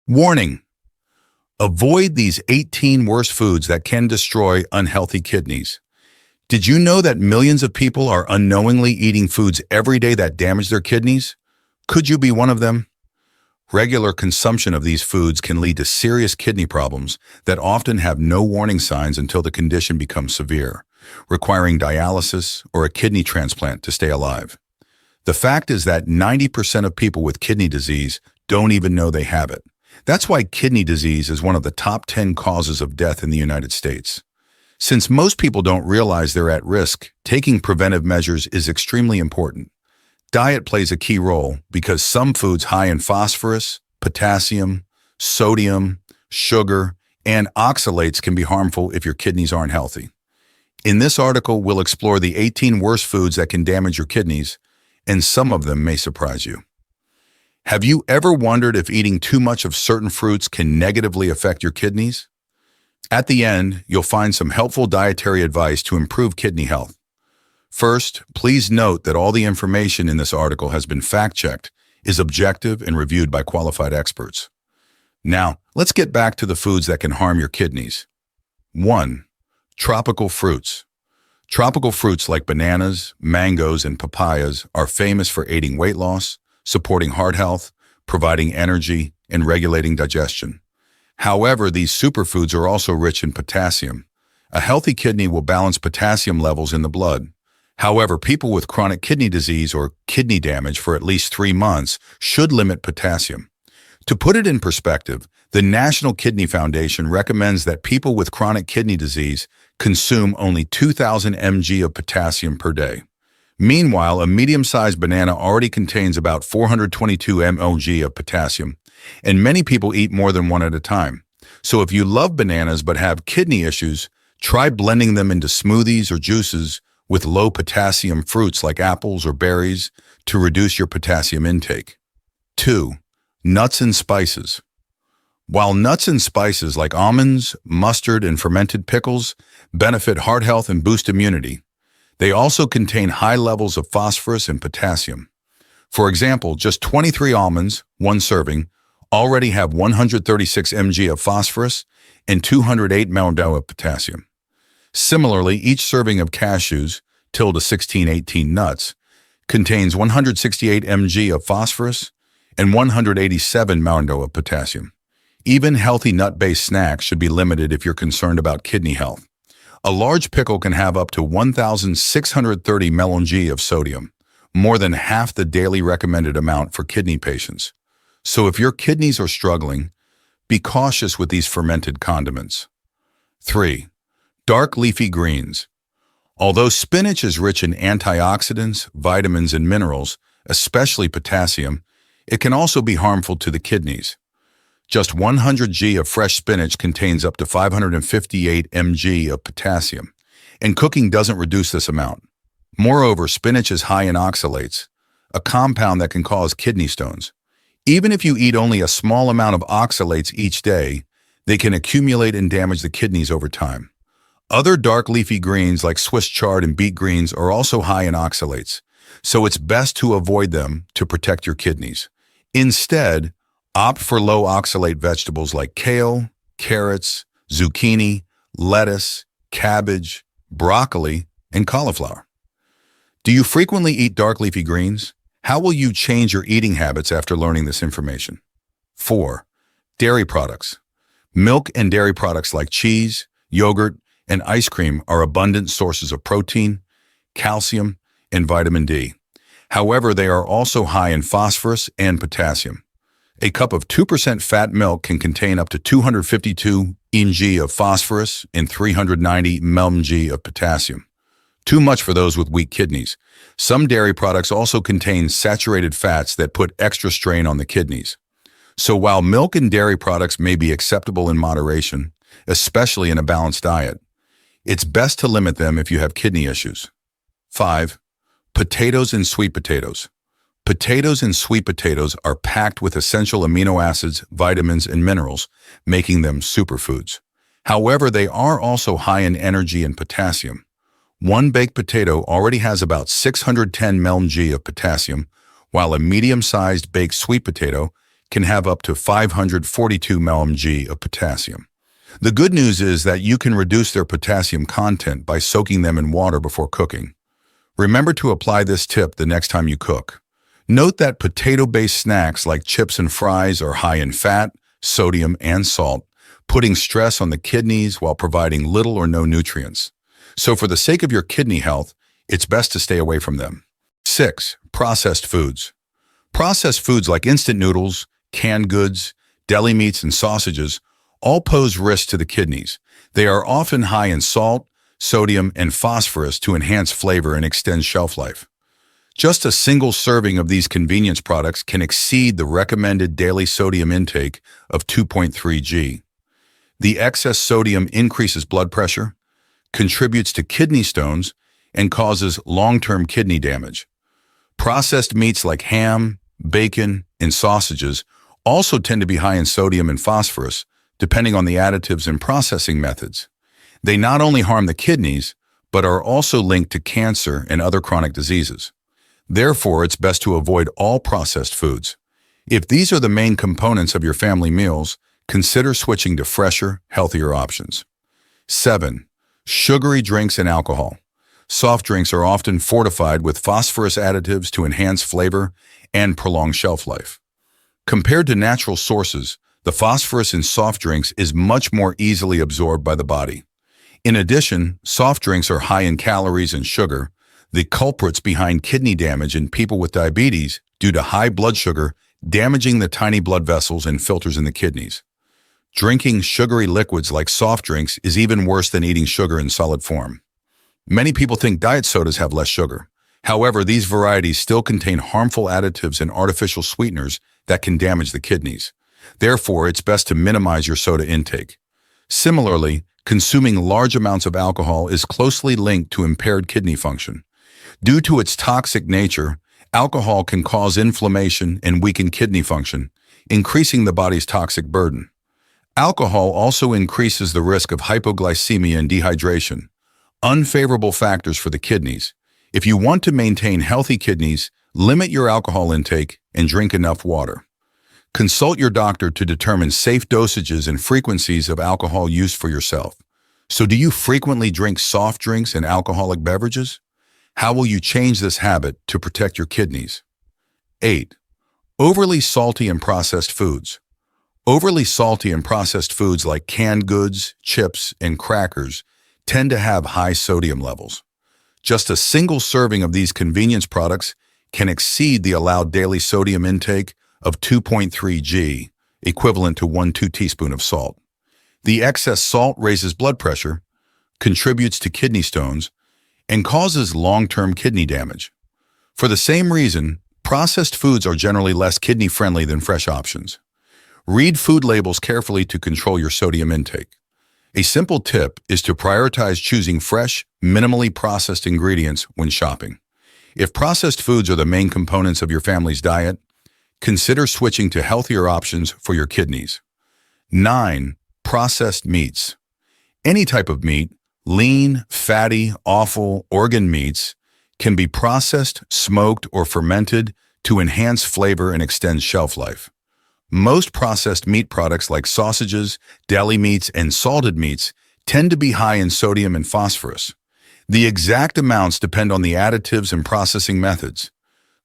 Warning: avoid these 18 worst foods that can destroy unhealthy kidneys. Did you know that millions of people are unknowingly eating foods every day that damage their kidneys? Could you be one of them? Regular consumption of these foods can lead to serious kidney problems that often have no warning signs until the condition becomes severe, requiring dialysis or a kidney transplant to stay alive. The fact is that 90% of people with kidney disease don't even know they have it. That's why kidney disease is one of the top 10 causes of death in the United States. Since most people don't realize they're at risk, taking preventive measures is extremely important. Diet plays a key role because some foods high in phosphorus, potassium, sodium, sugar, and oxalates can be harmful if your kidneys aren't healthy. In this article, we'll explore the 18 worst foods that can damage your kidneys, and some of them may surprise you. Have you ever wondered if eating too much of certain fruits can negatively affect your kidneys? At the end, you'll find some helpful dietary advice to improve kidney health. First, please note that all the information in this article has been fact-checked, is objective, and reviewed by qualified experts. Now, let's get back to the foods that can harm your kidneys. 1. Tropical fruits. Tropical fruits like bananas, mangoes, and papayas are famous for aiding weight loss, supporting heart health, providing energy, and regulating digestion. However, these superfoods are also rich in potassium. A healthy kidney will balance potassium levels in the blood. However, people with chronic kidney disease or kidney damage for at least 3 months should limit potassium. To put it in perspective, the National Kidney Foundation recommends that people with chronic kidney disease consume only 2,000 mg of potassium per day. Meanwhile, a medium-sized banana already contains about 422 mg of potassium, and many people eat more than one at a time. So if you love bananas but have kidney issues, try blending them into smoothies or juices with low potassium fruits like apples or berries to reduce your potassium intake. 2. Nuts and spices. While nuts and spices like almonds, mustard, and fermented pickles benefit heart health and boost immunity, they also contain high levels of phosphorus and potassium. For example, just 23 almonds, 1 serving, already have 136 mg of phosphorus and 208 mg of potassium. Similarly, each serving of cashews, tilde 1618 nuts, contains 168 mg of phosphorus and 187 mg of potassium. Even healthy nut-based snacks should be limited if you're concerned about kidney health. A large pickle can have up to 1,630 mg of sodium, more than half the daily recommended amount for kidney patients. So if your kidneys are struggling, be cautious with these fermented condiments. 3. Dark leafy greens. Although spinach is rich in antioxidants, vitamins, and minerals, especially potassium, it can also be harmful to the kidneys. Just 100 g of fresh spinach contains up to 558 mg of potassium, and cooking doesn't reduce this amount. Moreover, spinach is high in oxalates, a compound that can cause kidney stones. Even if you eat only a small amount of oxalates each day, they can accumulate and damage the kidneys over time. Other dark leafy greens like Swiss chard and beet greens are also high in oxalates, so it's best to avoid them to protect your kidneys. Instead, opt for low oxalate vegetables like kale, carrots, zucchini, lettuce, cabbage, broccoli, and cauliflower. Do you frequently eat dark leafy greens? How will you change your eating habits after learning this information? 4. Dairy products. Milk and dairy products like cheese, yogurt, and ice cream are abundant sources of protein, calcium, and vitamin D. However, they are also high in phosphorus and potassium. A cup of 2% fat milk can contain up to 252 mg of phosphorus and 390 mg of potassium. Too much for those with weak kidneys. Some dairy products also contain saturated fats that put extra strain on the kidneys. So while milk and dairy products may be acceptable in moderation, especially in a balanced diet, it's best to limit them if you have kidney issues. 5. Potatoes and sweet potatoes. Potatoes and sweet potatoes are packed with essential amino acids, vitamins, and minerals, making them superfoods. However, they are also high in energy and potassium. One baked potato already has about 610 mg of potassium, while a medium-sized baked sweet potato can have up to 542 mg of potassium. The good news is that you can reduce their potassium content by soaking them in water before cooking. Remember to apply this tip the next time you cook. Note that potato-based snacks like chips and fries are high in fat, sodium, and salt, putting stress on the kidneys while providing little or no nutrients. So for the sake of your kidney health, it's best to stay away from them. 6. Processed foods. Processed foods like instant noodles, canned goods, deli meats, and sausages all pose risks to the kidneys. They are often high in salt, sodium, and phosphorus to enhance flavor and extend shelf life. Just a single serving of these convenience products can exceed the recommended daily sodium intake of 2.3 g. The excess sodium increases blood pressure, contributes to kidney stones, and causes long-term kidney damage. Processed meats like ham, bacon, and sausages also tend to be high in sodium and phosphorus, depending on the additives and processing methods. They not only harm the kidneys, but are also linked to cancer and other chronic diseases. Therefore, it's best to avoid all processed foods. If these are the main components of your family meals, consider switching to fresher, healthier options. 7. Sugary drinks and alcohol. Soft drinks are often fortified with phosphorus additives to enhance flavor and prolong shelf life. Compared to natural sources, the phosphorus in soft drinks is much more easily absorbed by the body. In addition, soft drinks are high in calories and sugar, the culprits behind kidney damage in people with diabetes due to high blood sugar damaging the tiny blood vessels and filters in the kidneys. Drinking sugary liquids like soft drinks is even worse than eating sugar in solid form. Many people think diet sodas have less sugar. However, these varieties still contain harmful additives and artificial sweeteners that can damage the kidneys. Therefore, it's best to minimize your soda intake. Similarly, consuming large amounts of alcohol is closely linked to impaired kidney function. Due to its toxic nature, alcohol can cause inflammation and weaken kidney function, increasing the body's toxic burden. Alcohol also increases the risk of hypoglycemia and dehydration, unfavorable factors for the kidneys. If you want to maintain healthy kidneys, limit your alcohol intake and drink enough water. Consult your doctor to determine safe dosages and frequencies of alcohol use for yourself. So do you frequently drink soft drinks and alcoholic beverages? How will you change this habit to protect your kidneys? 8. Overly salty and processed foods. Overly salty and processed foods like canned goods, chips, and crackers tend to have high sodium levels. Just a single serving of these convenience products can exceed the allowed daily sodium intake of 2.3 g, equivalent to 1-2 teaspoons of salt. The excess salt raises blood pressure, contributes to kidney stones, and causes long-term kidney damage. For the same reason, processed foods are generally less kidney-friendly than fresh options. Read food labels carefully to control your sodium intake. A simple tip is to prioritize choosing fresh, minimally processed ingredients when shopping. If processed foods are the main components of your family's diet, consider switching to healthier options for your kidneys. 9. Processed meats. Any type of meat, lean, fatty, offal, organ meats, can be processed, smoked, or fermented to enhance flavor and extend shelf life. Most processed meat products like sausages, deli meats, and salted meats tend to be high in sodium and phosphorus. The exact amounts depend on the additives and processing methods.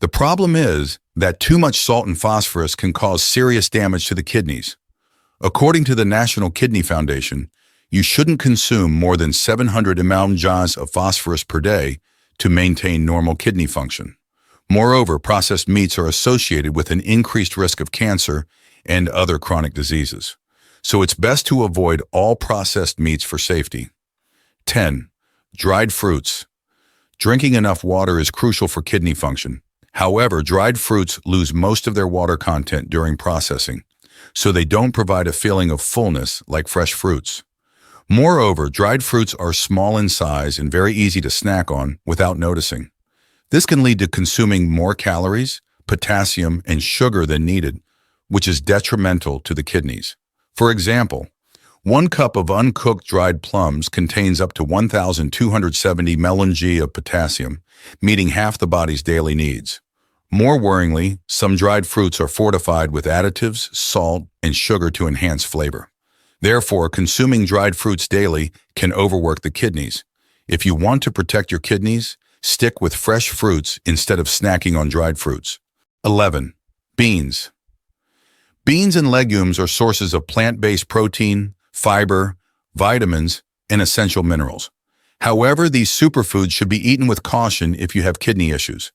The problem is that too much salt and phosphorus can cause serious damage to the kidneys. According to the National Kidney Foundation, you shouldn't consume more than 700 mg of phosphorus per day to maintain normal kidney function. Moreover, processed meats are associated with an increased risk of cancer and other chronic diseases. So it's best to avoid all processed meats for safety. 10. Dried fruits. Drinking enough water is crucial for kidney function. However, dried fruits lose most of their water content during processing, so they don't provide a feeling of fullness like fresh fruits. Moreover, dried fruits are small in size and very easy to snack on without noticing. This can lead to consuming more calories, potassium, and sugar than needed, which is detrimental to the kidneys. For example, 1 cup of uncooked dried plums contains up to 1,270 mg of potassium, meeting half the body's daily needs. More worryingly, some dried fruits are fortified with additives, salt, and sugar to enhance flavor. Therefore, consuming dried fruits daily can overwork the kidneys. If you want to protect your kidneys, stick with fresh fruits instead of snacking on dried fruits. 11. Beans. Beans and legumes are sources of plant-based protein, fiber, vitamins, and essential minerals. However, these superfoods should be eaten with caution if you have kidney issues.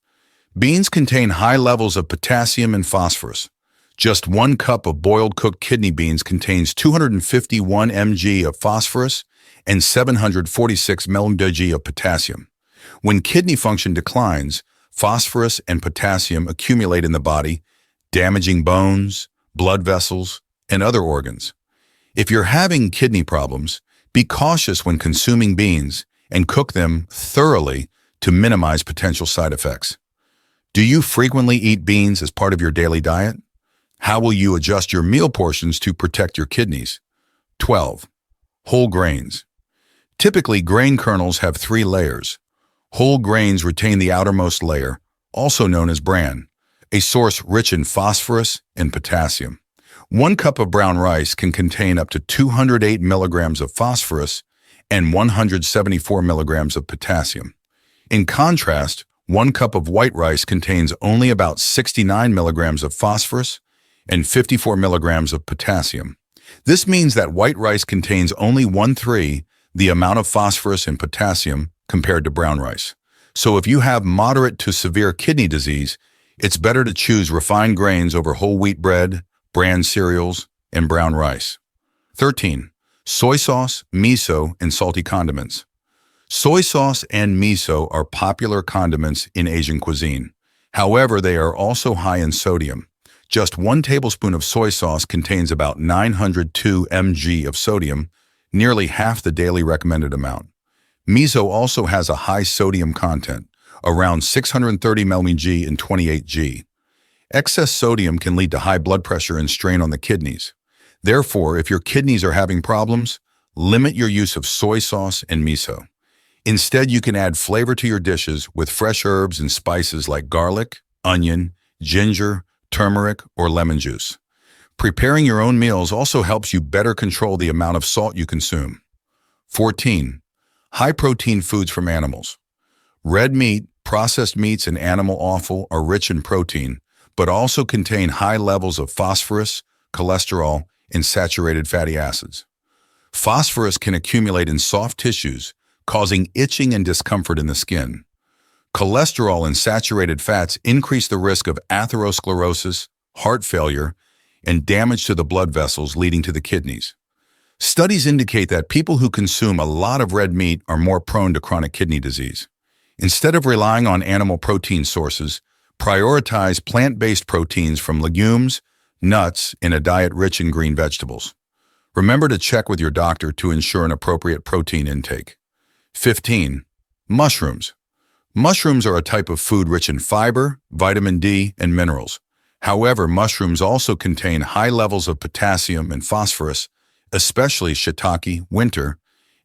Beans contain high levels of potassium and phosphorus. Just 1 cup of boiled cooked kidney beans contains 251 mg of phosphorus and 746 mg of potassium. When kidney function declines, phosphorus and potassium accumulate in the body, damaging bones, blood vessels, and other organs. If you're having kidney problems, be cautious when consuming beans and cook them thoroughly to minimize potential side effects. Do you frequently eat beans as part of your daily diet? How will you adjust your meal portions to protect your kidneys? 12. Whole grains. Typically, grain kernels have 3 layers. Whole grains retain the outermost layer, also known as bran, a source rich in phosphorus and potassium. 1 cup of brown rice can contain up to 208 milligrams of phosphorus and 174 milligrams of potassium. In contrast, 1 cup of white rice contains only about 69 milligrams of phosphorus and 54 milligrams of potassium. This means that white rice contains only 1/3 the amount of phosphorus and potassium compared to brown rice. So if you have moderate to severe kidney disease, it's better to choose refined grains over whole wheat bread, bran cereals, and brown rice. 13. Soy sauce, miso, and salty condiments. Soy sauce and miso are popular condiments in Asian cuisine. However, they are also high in sodium. Just 1 tablespoon of soy sauce contains about 902 mg of sodium, nearly half the daily recommended amount. Miso also has a high sodium content, around 630 mg and 28 g. Excess sodium can lead to high blood pressure and strain on the kidneys. Therefore, if your kidneys are having problems, limit your use of soy sauce and miso. Instead, you can add flavor to your dishes with fresh herbs and spices like garlic, onion, ginger, turmeric, or lemon juice. Preparing your own meals also helps you better control the amount of salt you consume. 14. High-protein foods from animals. Red meat, processed meats, and animal offal are rich in protein, but also contain high levels of phosphorus, cholesterol, and saturated fatty acids. Phosphorus can accumulate in soft tissues, causing itching and discomfort in the skin. Cholesterol and saturated fats increase the risk of atherosclerosis, heart failure, and damage to the blood vessels leading to the kidneys. Studies indicate that people who consume a lot of red meat are more prone to chronic kidney disease. Instead of relying on animal protein sources, prioritize plant-based proteins from legumes, nuts, and a diet rich in green vegetables. Remember to check with your doctor to ensure an appropriate protein intake. 15. Mushrooms. Mushrooms are a type of food rich in fiber, vitamin D, and minerals. However, mushrooms also contain high levels of potassium and phosphorus, especially shiitake, winter,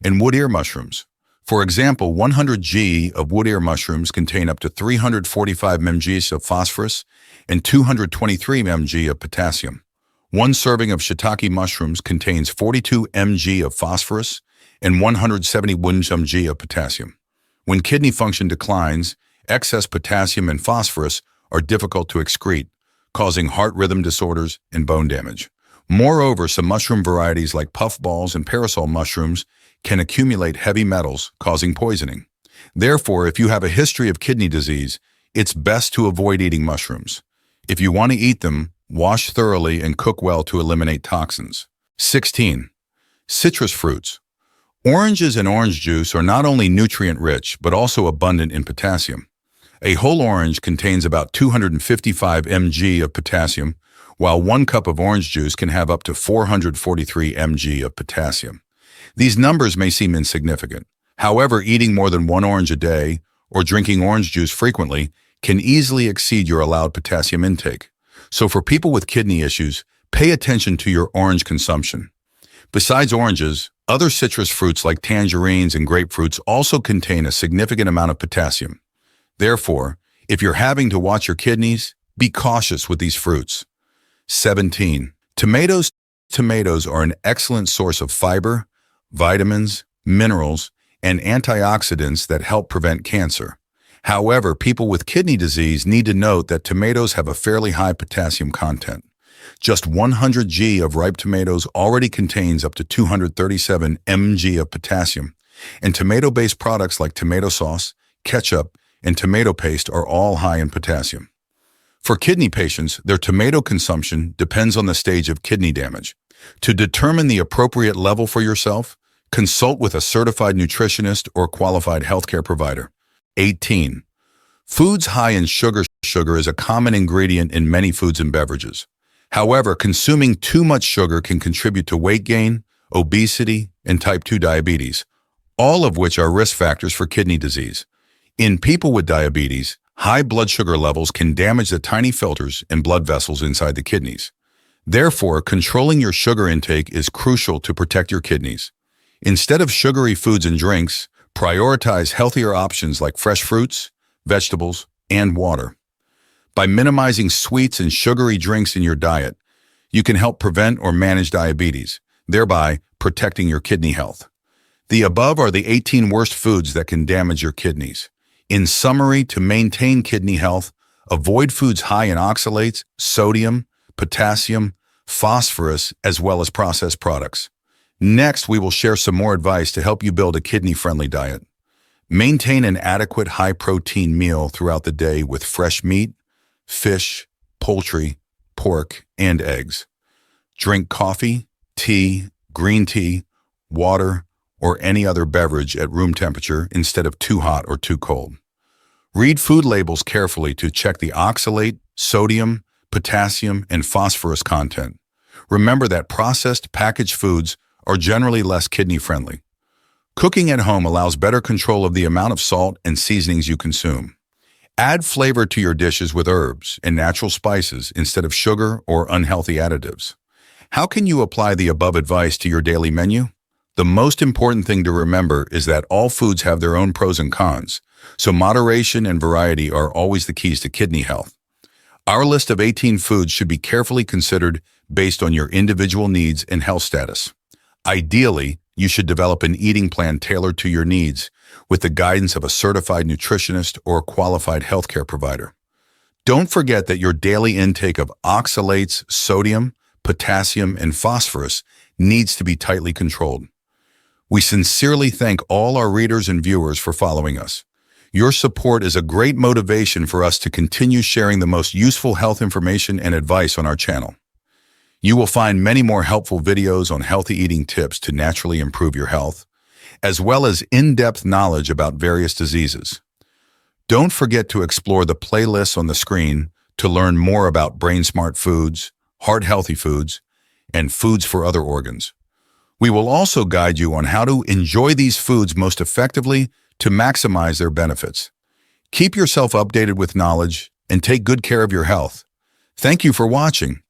and wood ear mushrooms. For example, 100 g of wood ear mushrooms contain up to 345 mg of phosphorus and 223 mg of potassium. 1 serving of shiitake mushrooms contains 42 mg of phosphorus and 171 mg of potassium. When kidney function declines, excess potassium and phosphorus are difficult to excrete, causing heart rhythm disorders and bone damage. Moreover, some mushroom varieties like puffballs and parasol mushrooms can accumulate heavy metals, causing poisoning. Therefore, if you have a history of kidney disease, it's best to avoid eating mushrooms. If you want to eat them, wash thoroughly and cook well to eliminate toxins. 16. Citrus fruits. Oranges and orange juice are not only nutrient-rich, but also abundant in potassium. A whole orange contains about 255 mg of potassium, while 1 cup of orange juice can have up to 443 mg of potassium. These numbers may seem insignificant. However, eating more than 1 orange a day or drinking orange juice frequently can easily exceed your allowed potassium intake. So for people with kidney issues, pay attention to your orange consumption. Besides oranges, other citrus fruits like tangerines and grapefruits also contain a significant amount of potassium. Therefore, If you're having to watch your kidneys, be cautious with these fruits. 17. Tomatoes. Tomatoes are an excellent source of fiber, vitamins, minerals, and antioxidants that help prevent cancer. However, people with kidney disease need to note that tomatoes have a fairly high potassium content. Just 100 g of ripe tomatoes already contains up to 237 mg of potassium, and tomato-based products like tomato sauce, ketchup, and tomato paste are all high in potassium. For kidney patients, their tomato consumption depends on the stage of kidney damage. To determine the appropriate level for yourself, consult with a certified nutritionist or qualified healthcare provider. 18. Foods high in sugar. Sugar is a common ingredient in many foods and beverages. However, consuming too much sugar can contribute to weight gain, obesity, and type 2 diabetes, all of which are risk factors for kidney disease. In people with diabetes, high blood sugar levels can damage the tiny filters and blood vessels inside the kidneys. Therefore, controlling your sugar intake is crucial to protect your kidneys. Instead of sugary foods and drinks, prioritize healthier options like fresh fruits, vegetables, and water. By minimizing sweets and sugary drinks in your diet, you can help prevent or manage diabetes, thereby protecting your kidney health. The above are the 18 worst foods that can damage your kidneys. In summary, to maintain kidney health, avoid foods high in oxalates, sodium, potassium, phosphorus, as well as processed products. Next, we will share some more advice to help you build a kidney-friendly diet. Maintain an adequate high-protein meal throughout the day with fresh meat, fish, poultry, pork, and eggs. Drink coffee, tea, green tea, water, or any other beverage at room temperature instead of too hot or too cold. Read food labels carefully to check the oxalate, sodium, potassium, and phosphorus content. Remember that processed packaged foods are generally less kidney-friendly. Cooking at home allows better control of the amount of salt and seasonings you consume. Add flavor to your dishes with herbs and natural spices instead of sugar or unhealthy additives. How can you apply the above advice to your daily menu? The most important thing to remember is that all foods have their own pros and cons, so moderation and variety are always the keys to kidney health. Our list of 18 foods should be carefully considered based on your individual needs and health status. Ideally, you should develop an eating plan tailored to your needs with the guidance of a certified nutritionist or qualified healthcare provider. Don't forget that your daily intake of oxalates, sodium, potassium, and phosphorus needs to be tightly controlled. We sincerely thank all our readers and viewers for following us. Your support is a great motivation for us to continue sharing the most useful health information and advice on our channel. You will find many more helpful videos on healthy eating tips to naturally improve your health, as well as in-depth knowledge about various diseases. Don't forget to explore the playlists on the screen to learn more about brain-smart foods, heart-healthy foods, and foods for other organs. We will also guide you on how to enjoy these foods most effectively to maximize their benefits. Keep yourself updated with knowledge and take good care of your health. Thank you for watching.